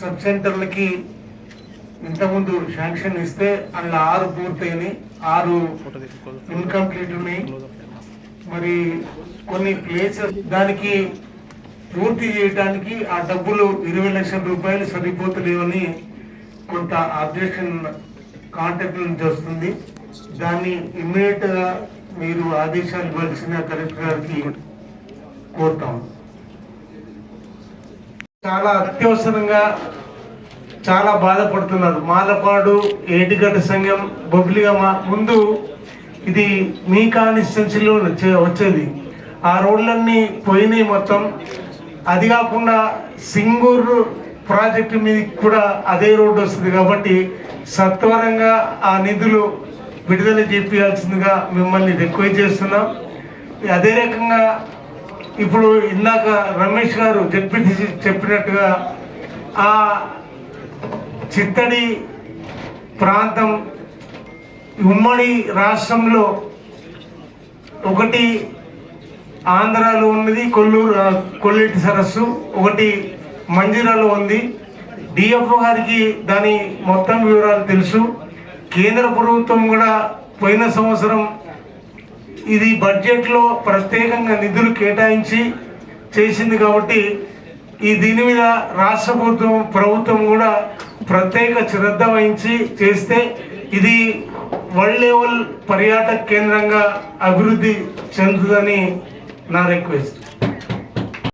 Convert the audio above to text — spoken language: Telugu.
సబ్ సెంటర్లకి ఇంతకుముందు శాంక్షన్ ఇస్తే అందులో 6 పూర్తయినాయి, 6 ఇన్కంప్లీట్ ఉన్నాయి. మరి కొన్ని ప్లేసెస్ దానికి పూర్తి చేయడానికి ఆ డబ్బులు 20 లక్షల రూపాయలు సరిపోతలేవని కొంత అబ్జెక్షన్ కాంటాక్ట్ నుంచి వస్తుంది. దాన్ని ఇమ్మీడియట్ గా మీరు ఆదేశాలు ఇవ్వాల్సిన కలెక్టర్ గారికి కోరుతాం. చాలా అత్యవసరంగా చాలా బాధపడుతున్నారు. మాలపాడు, ఏటిగడ్డ సంఘం, బొబ్లిగమ ముందు ఇది మీ కాన్స్టిట్యున్సీలో వచ్చేది. ఆ రోడ్లన్నీ పోయినాయి మొత్తం. అది కాకుండా సింగూరు ప్రాజెక్టు మీద కూడా అదే రోడ్డు వస్తుంది కాబట్టి సత్వరంగా ఆ నిధులు విడుదల చేయాల్సిందిగా మిమ్మల్ని రిక్వెస్ట్ చేస్తున్నాం. అదే రకంగా ఇప్పుడు ఇందాక రమేష్ గారు జడ్పీటీసీ చెప్పినట్టుగా ఆ చిత్తడి ప్రాంతం ఉమ్మడి రాష్ట్రంలో ఒకటి ఆంధ్రాలో ఉన్నది కొల్లేటి సరస్సు, ఒకటి మంజిరాలో ఉంది. డిఎఫ్ఓ గారికి దాని మొత్తం వివరాలు తెలుసు. కేంద్ర ప్రభుత్వం కూడా పోయిన సంవత్సరం ఇది బడ్జెట్లో ప్రత్యేకంగా నిధులు కేటాయించి చేసింది కాబట్టి దీని మీద రాష్ట్ర ప్రభుత్వం కూడా ప్రత్యేక శ్రద్ధ వహించి చేస్తే ఇది వరల్డ్ లెవెల్ పర్యాటక కేంద్రంగా అభివృద్ధి చెందుతుందని నా రిక్వెస్ట్.